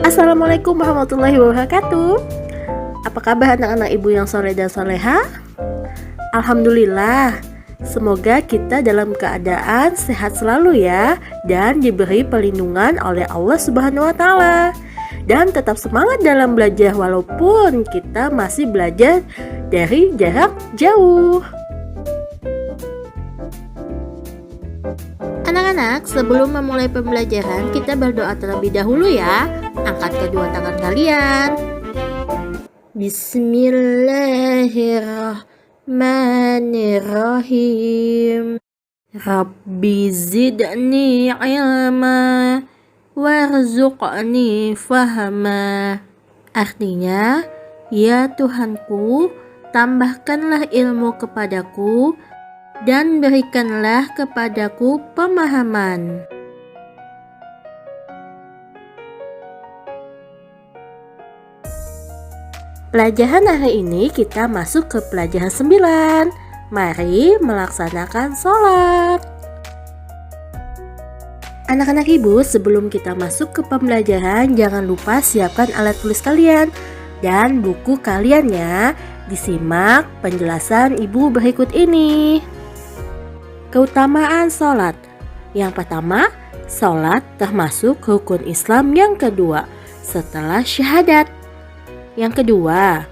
Assalamualaikum warahmatullahi wabarakatuh. Apa kabar anak-anak ibu yang soleh dan soleha? Alhamdulillah. Semoga kita dalam keadaan sehat selalu ya, dan diberi perlindungan oleh Allah Subhanahu wa Ta'ala. Dan tetap semangat dalam belajar walaupun kita masih belajar dari jarak jauh. Anak-anak, sebelum memulai pembelajaran, kita berdoa terlebih dahulu ya. Angkat kedua tangan kalian. Bismillahirrahmanirrahim. Rabbi zidni ilma warzuqni fahma. Artinya, ya Tuhanku, tambahkanlah ilmu kepadaku dan berikanlah kepadaku pemahaman. Pelajaran hari ini kita masuk ke pelajaran 9. Mari melaksanakan sholat. Anak-anak ibu, sebelum kita masuk ke pembelajaran, jangan lupa siapkan alat tulis kalian dan buku kalian ya. Disimak penjelasan ibu berikut ini. Keutamaan sholat. Yang pertama, sholat termasuk rukun Islam yang kedua setelah syahadat. Yang kedua,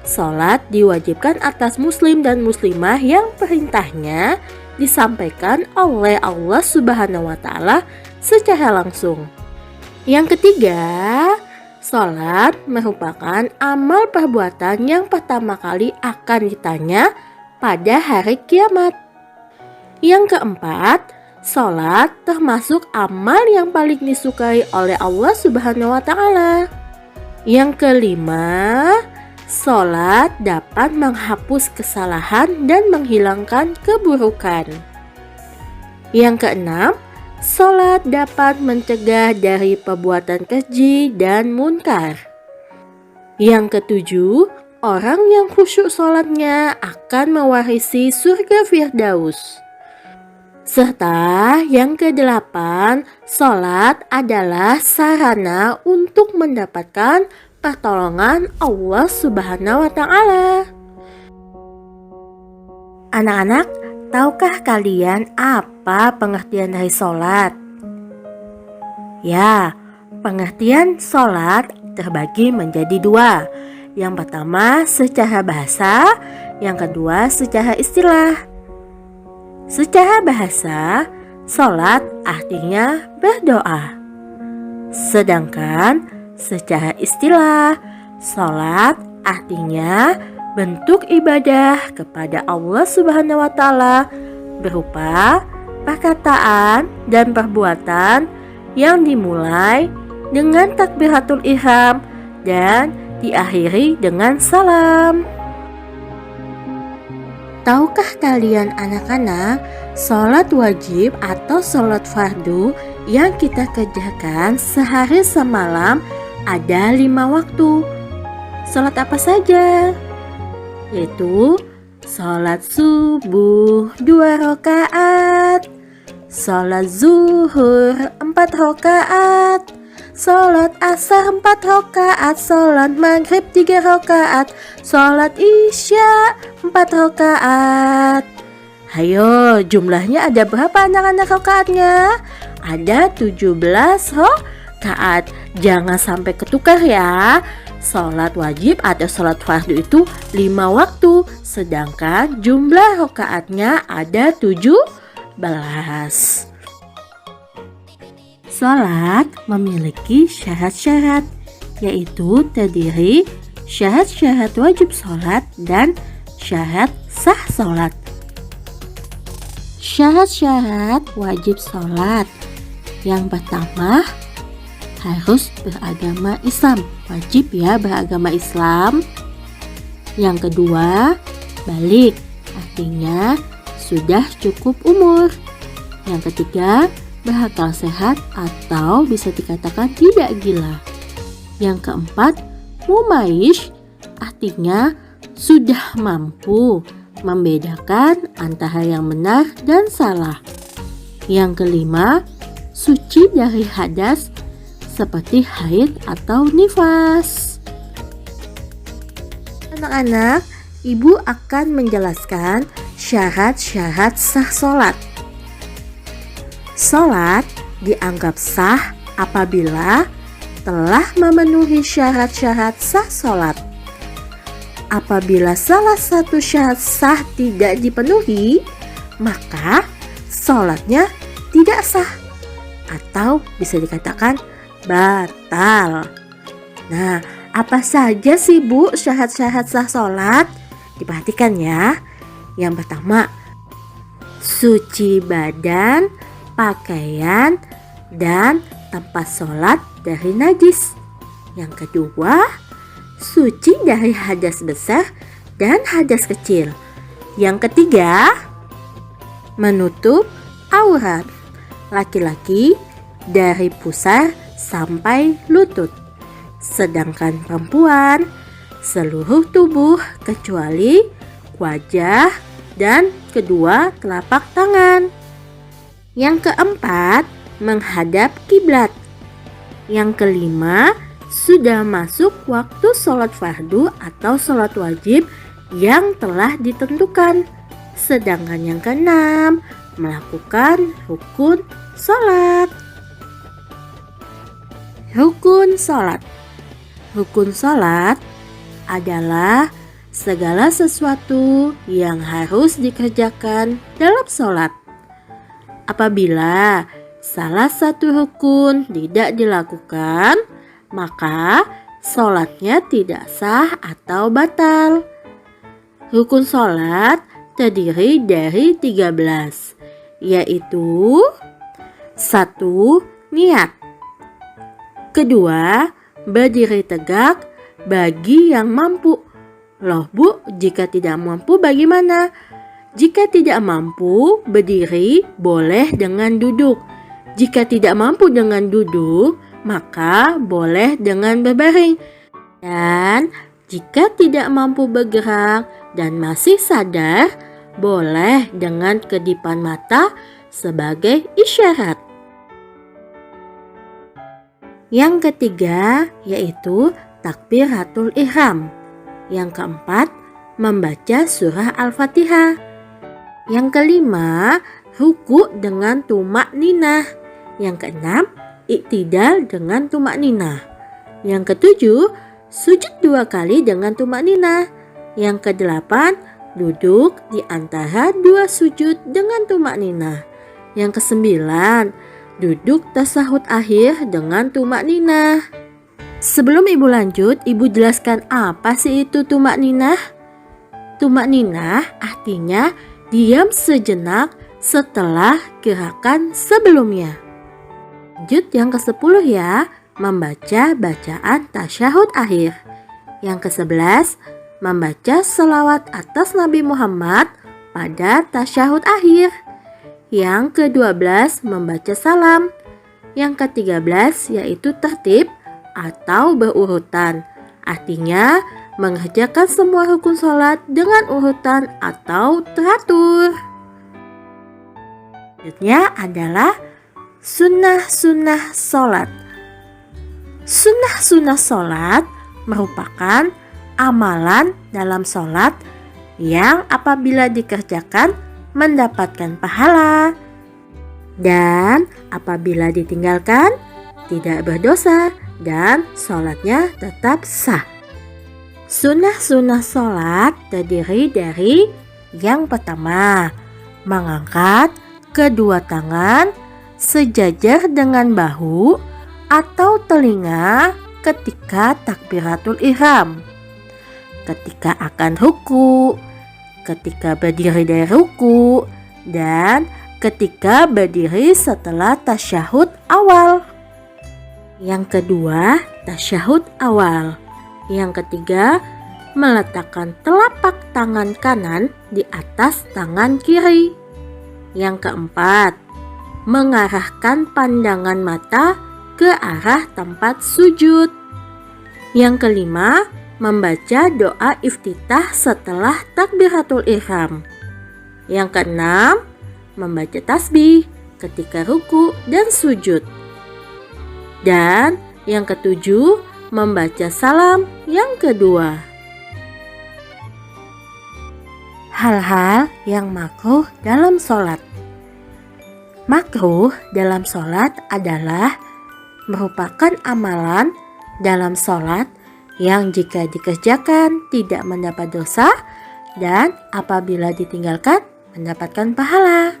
sholat diwajibkan atas muslim dan muslimah yang perintahnya disampaikan oleh Allah Subhanahu wa Ta'ala secara langsung. Yang ketiga, sholat merupakan amal perbuatan yang pertama kali akan ditanya pada hari kiamat. Yang keempat, sholat termasuk amal yang paling disukai oleh Allah Subhanahu wa Ta'ala. Yang kelima, sholat dapat menghapus kesalahan dan menghilangkan keburukan. Yang keenam, sholat dapat mencegah dari perbuatan keji dan munkar. Yang ketujuh, orang yang khusyuk sholatnya akan mewarisi surga Firdaus. Serta yang kedelapan, sholat adalah sarana untuk mendapatkan pertolongan Allah Subhanahu wa Ta'ala. Anak-anak, tahukah kalian apa pengertian dari sholat? Ya, pengertian sholat terbagi menjadi dua. Yang pertama secara bahasa, yang kedua secara istilah. Secara bahasa, sholat artinya berdoa. Sedangkan secara istilah, sholat artinya bentuk ibadah kepada Allah Subhanahu wa Ta'ala berupa perkataan dan perbuatan yang dimulai dengan takbiratul ihram dan diakhiri dengan salam. Tahukah kalian anak-anak, sholat wajib atau sholat fardu yang kita kerjakan sehari semalam ada 5 waktu. Sholat apa saja? Yaitu sholat subuh 2 rakaat, sholat zuhur 4 rakaat, sholat asar 4 rakaat, sholat maghrib 3 rakaat, sholat isya 4 rakaat. Hayo, jumlahnya ada berapa anak-anak rakaatnya? Ada 17 rakaat. Jangan sampai ketukar ya. Sholat wajib atau sholat fardu itu 5 waktu, sedangkan jumlah rakaatnya ada 17. Sholat memiliki syarat-syarat, yaitu terdiri syarat-syarat wajib sholat dan syarat sah sholat. Syarat-syarat wajib sholat. Yang pertama, harus beragama Islam. Wajib ya beragama Islam. Yang kedua, balik. Artinya sudah cukup umur. Yang ketiga, berakal sehat atau bisa dikatakan tidak gila. Yang keempat, mumayyiz. Artinya sudah mampu membedakan antara yang benar dan salah. Yang kelima, suci dari hadas seperti haid atau nifas. Anak-anak, ibu akan menjelaskan syarat-syarat sah sholat. Sholat dianggap sah apabila telah memenuhi syarat-syarat sah sholat. Apabila salah satu syarat sah tidak dipenuhi, maka sholatnya tidak sah atau bisa dikatakan batal. Nah, apa saja sih Bu syarat-syarat sah sholat? Diperhatikan ya. Yang pertama, suci badan, pakaian, dan tempat sholat dari najis. Yang kedua, suci dari hadas besar dan hadas kecil. Yang ketiga, menutup aurat laki-laki dari pusar sampai lutut. Sedangkan perempuan, seluruh tubuh kecuali wajah dan kedua telapak tangan. Yang keempat, menghadap kiblat. Yang kelima, sudah masuk waktu sholat fardu atau sholat wajib yang telah ditentukan. Sedangkan yang keenam, melakukan rukun sholat. Rukun sholat. Rukun sholat adalah segala sesuatu yang harus dikerjakan dalam sholat. Apabila salah satu rukun tidak dilakukan, maka sholatnya tidak sah atau batal. Rukun sholat terdiri dari 13, yaitu 1. Niat. Kedua, berdiri tegak bagi yang mampu. Loh Bu, jika tidak mampu bagaimana? Jika tidak mampu berdiri, boleh dengan duduk. Jika tidak mampu dengan duduk, maka boleh dengan berbaring. Dan jika tidak mampu bergerak dan masih sadar, boleh dengan kedipan mata sebagai isyarat. Yang ketiga yaitu takbiratul ihram. Yang keempat, membaca surah Al-Fatihah. Yang kelima, ruku dengan tumak ninah. Yang keenam, iktidal dengan tumak ninah. Yang ketujuh, sujud 2 kali dengan tumak ninah. Yang kedelapan, duduk di antara 2 sujud dengan tumak ninah. Yang kesembilan, duduk tasahud akhir dengan tumak ninah. Sebelum ibu lanjut, ibu jelaskan apa sih itu tumak ninah? Tumak ninah artinya diam sejenak setelah gerakan sebelumnya. Lanjut yang ke-10 ya, membaca bacaan tasyahud akhir. Yang ke-11, membaca selawat atas Nabi Muhammad pada tasyahud akhir. Yang ke-12, membaca salam. Yang ke-13 yaitu tertib atau berurutan. Artinya mengerjakan semua rukun sholat dengan urutan atau teratur. Selanjutnya adalah sunnah-sunnah sholat. Sunnah-sunnah sholat merupakan amalan dalam sholat yang apabila dikerjakan mendapatkan pahala, dan apabila ditinggalkan tidak berdosa dan sholatnya tetap sah. Sunnah-sunnah sholat terdiri dari yang pertama, mengangkat kedua tangan sejajar dengan bahu atau telinga ketika takbiratul ihram, ketika akan ruku, ketika berdiri dari ruku, dan ketika berdiri setelah tasyahud awal. Yang kedua, tasyahud awal. Yang ketiga, meletakkan telapak tangan kanan di atas tangan kiri. Yang keempat, mengarahkan pandangan mata ke arah tempat sujud. Yang kelima, membaca doa iftitah setelah takbiratul ihram. Yang keenam, membaca tasbih ketika ruku dan sujud. Dan Yang ketujuh, membaca salam yang kedua. Hal-hal yang makruh dalam sholat. Makruh dalam sholat adalah merupakan amalan dalam sholat yang jika dikerjakan tidak mendapat dosa dan apabila ditinggalkan mendapatkan pahala.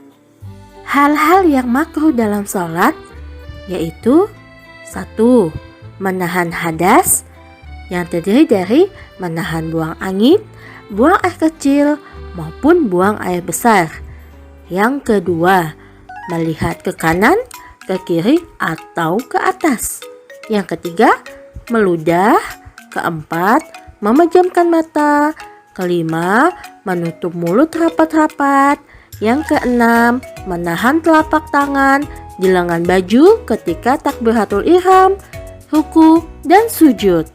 Hal-hal yang makruh dalam sholat yaitu 1. Menahan hadas yang terdiri dari menahan buang angin, buang air kecil maupun buang air besar. Yang kedua, melihat ke kanan, ke kiri atau ke atas. Yang ketiga, meludah. Keempat, memejamkan mata. Kelima, menutup mulut rapat-rapat. Yang keenam, menahan telapak tangan di lengan baju ketika takbiratul ihram, ruku, dan sujud.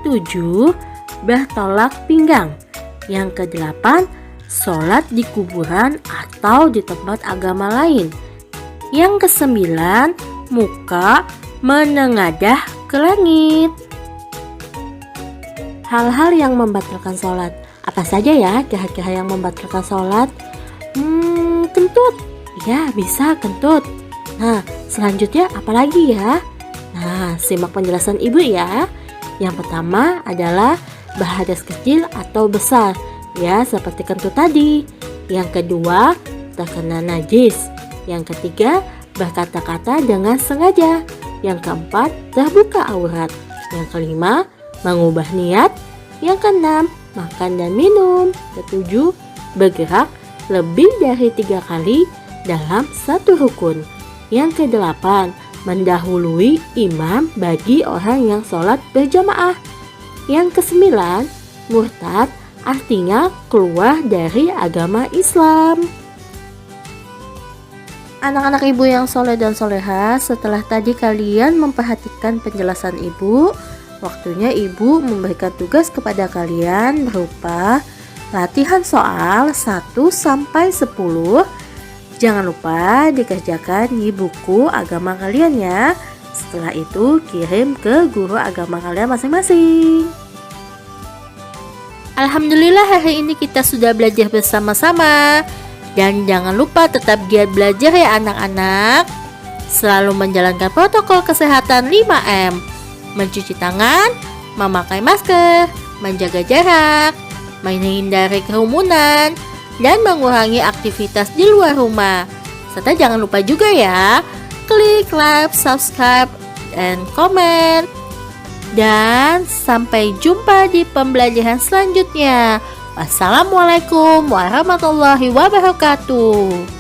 7. Bertolak pinggang. Yang kedelapan, sholat di kuburan atau di tempat agama lain. Yang kesembilan, muka menengadah ke langit. Hal-hal yang membatalkan sholat. Apa saja ya kira-kira yang membatalkan sholat? Kentut. Ya, bisa kentut. Nah, selanjutnya apa lagi ya? Nah, simak penjelasan ibu ya. Yang pertama adalah berhadas kecil atau besar, ya seperti kentut tadi. Yang kedua, terkena najis. Yang ketiga, berkata-kata dengan sengaja. Yang keempat, terbuka aurat. Yang kelima, mengubah niat. Yang keenam, makan dan minum. Ketujuh, bergerak lebih dari 3 kali dalam satu rukun. Yang kedelapan, mendahului imam bagi orang yang sholat berjamaah. Yang kesembilan, murtad artinya keluar dari agama Islam. Anak-anak ibu yang soleh dan soleha, setelah tadi kalian memperhatikan penjelasan ibu, waktunya ibu memberikan tugas kepada kalian berupa latihan soal 1-10. Jangan lupa dikerjakan di buku agama kalian ya. Setelah itu kirim ke guru agama kalian masing-masing. Alhamdulillah hari ini kita sudah belajar bersama-sama. Dan jangan lupa tetap giat belajar ya anak-anak. Selalu menjalankan protokol kesehatan 5M. Mencuci tangan, memakai masker, menjaga jarak, menghindari kerumunan, dan mengurangi aktivitas di luar rumah. Serta jangan lupa juga ya, klik like, subscribe, dan komen. Dan sampai jumpa di pembelajaran selanjutnya. Wassalamualaikum warahmatullahi wabarakatuh.